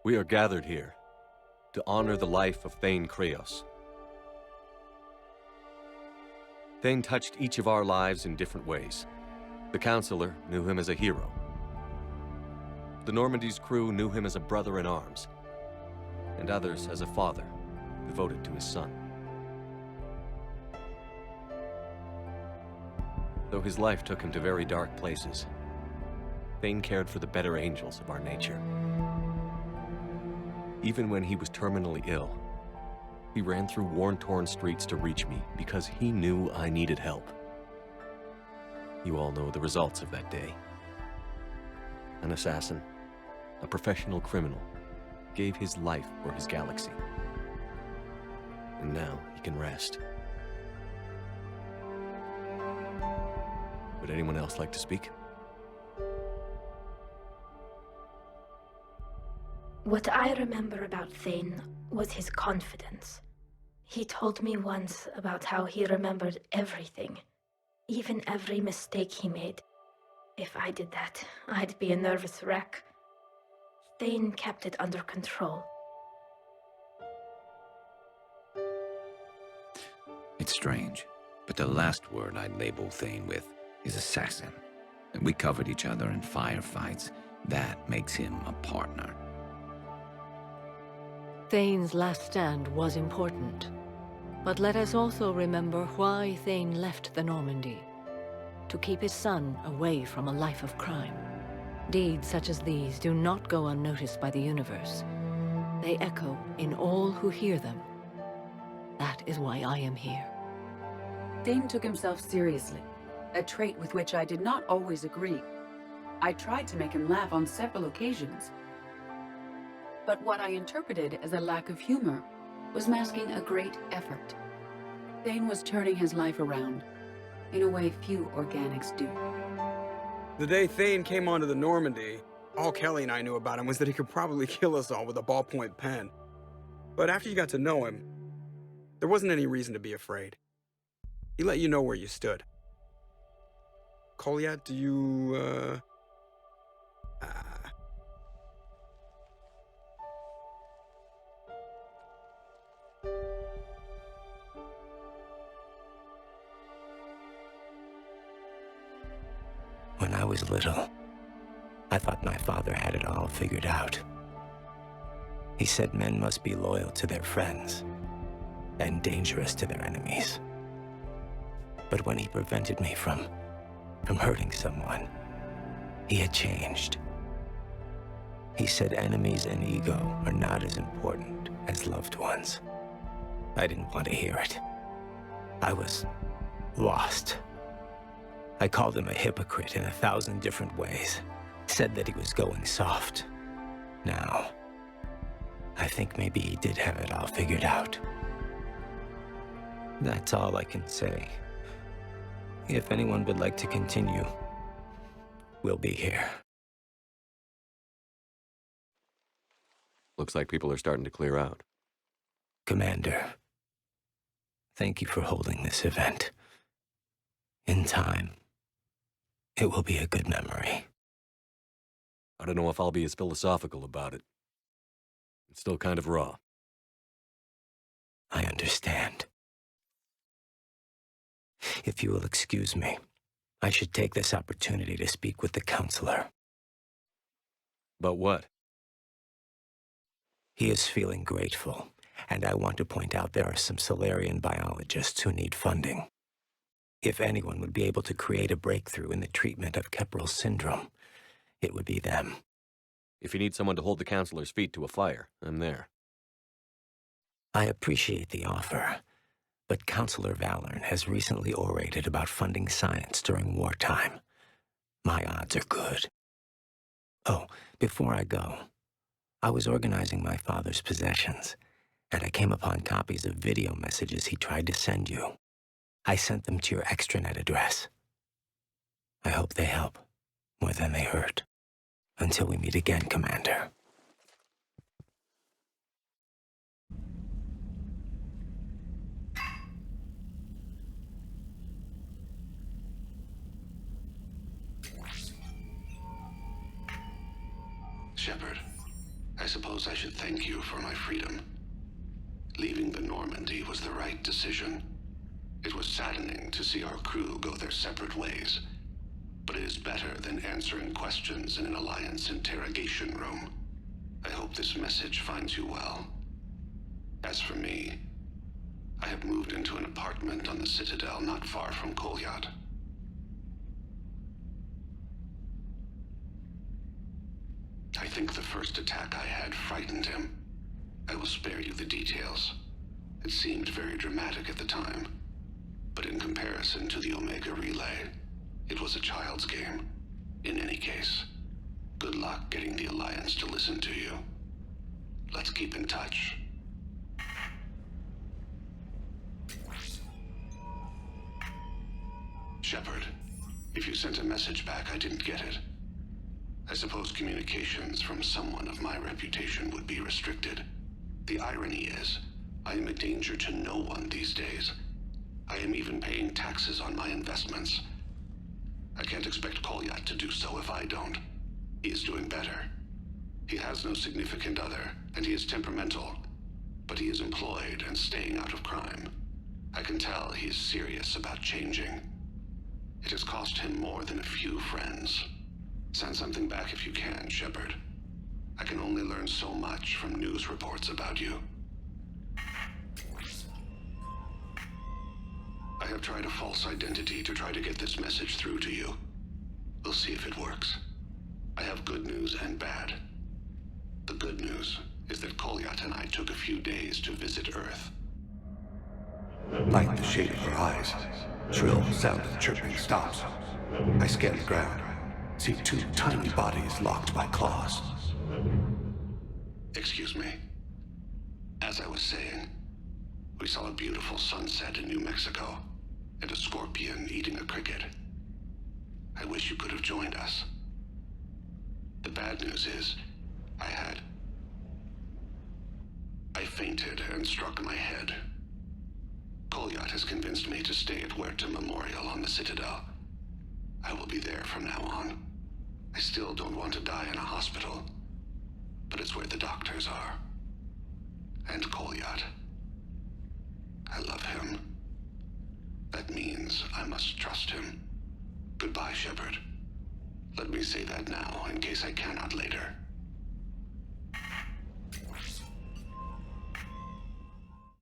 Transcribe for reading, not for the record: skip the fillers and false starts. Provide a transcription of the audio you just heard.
We are gathered here to honor the life of Thane Kreos. Thane touched each of our lives in different ways. The Counselor knew him as a hero. The Normandy's crew knew him as a brother in arms, and others as a father devoted to his son. Though his life took him to very dark places, Thane cared for the better angels of our nature. Even when he was terminally ill, he ran through worn-torn streets to reach me because he knew I needed help. You all know the results of that day. An assassin, a professional criminal, gave his life for his galaxy. And now he can rest. Would anyone else like to speak? What I remember about Thane was his confidence. He told me once about how he remembered everything, even every mistake he made. If I did that, I'd be a nervous wreck. Thane kept it under control. It's strange, but the last word I'd label Thane with is assassin. And we covered each other in firefights. That makes him a partner. Thane's last stand was important. But let us also remember why Thane left the Normandy. To keep his son away from a life of crime. Deeds such as these do not go unnoticed by the universe. They echo in all who hear them. That is why I am here. Thane took himself seriously, a trait with which I did not always agree. I tried to make him laugh on several occasions. But what I interpreted as a lack of humor was masking a great effort. Thane was turning his life around, in a way few organics do. The day Thane came onto the Normandy, all Kelly and I knew about him was that he could probably kill us all with a ballpoint pen. But after you got to know him, there wasn't any reason to be afraid. He let you know where you stood. Kolyat, do you, When I was little, I thought my father had it all figured out. He said men must be loyal to their friends and dangerous to their enemies. But when he prevented me from hurting someone, he had changed. He said enemies and ego are not as important as loved ones. I didn't want to hear it. I was lost. I called him a hypocrite in 1,000 different ways. Said that he was going soft. Now, I think maybe he did have it all figured out. That's all I can say. If anyone would like to continue, we'll be here. Looks like people are starting to clear out. Commander, thank you for holding this event. In time, it will be a good memory. I don't know if I'll be as philosophical about it. It's still kind of raw. I understand. If you will excuse me, I should take this opportunity to speak with the Counselor. About what? He is feeling grateful, and I want to point out there are some Solarian biologists who need funding. If anyone would be able to create a breakthrough in the treatment of Kepral's syndrome, it would be them. If you need someone to hold the Counselor's feet to a fire, I'm there. I appreciate the offer, but Counselor Valorn has recently orated about funding science during wartime. My odds are good. Oh, before I go, I was organizing my father's possessions, and I came upon copies of video messages he tried to send you. I sent them to your extranet address. I hope they help, more than they hurt. Until we meet again, Commander. Shepard, I suppose I should thank you for my freedom. Leaving the Normandy was the right decision. It was saddening to see our crew go their separate ways, but it is better than answering questions in an Alliance interrogation room. I hope this message finds you well. As for me, I have moved into an apartment on the Citadel not far from Kolyat. I think the first attack I had frightened him. I will spare you the details. It seemed very dramatic at the time, but in comparison to the Omega Relay, it was a child's game. In any case, good luck getting the Alliance to listen to you. Let's keep in touch. Shepard, if you sent a message back, I didn't get it. I suppose communications from someone of my reputation would be restricted. The irony is, I am a danger to no one these days. I am even paying taxes on my investments. I can't expect Kolyat to do so if I don't. He is doing better. He has no significant other, and he is temperamental, but he is employed and staying out of crime. I can tell he is serious about changing. It has cost him more than a few friends. Send something back if you can, Shepard. I can only learn so much from news reports about you. I have tried a false identity to try to get this message through to you. We'll see if it works. I have good news and bad. The good news is that Kolyat and I took a few days to visit Earth. Like the shade of her eyes, shrill sound of chirping stops. I scan the ground, see two tiny bodies locked by claws. Excuse me. As I was saying, we saw a beautiful sunset in New Mexico, and a scorpion eating a cricket. I wish you could have joined us. The bad news is, I fainted and struck my head. Kolyat has convinced me to stay at Huerta Memorial on the Citadel. I will be there from now on. I still don't want to die in a hospital, but it's where the doctors are. And Kolyat. I love him. That means I must trust him. Goodbye, Shepard. Let me say that now, in case I cannot later.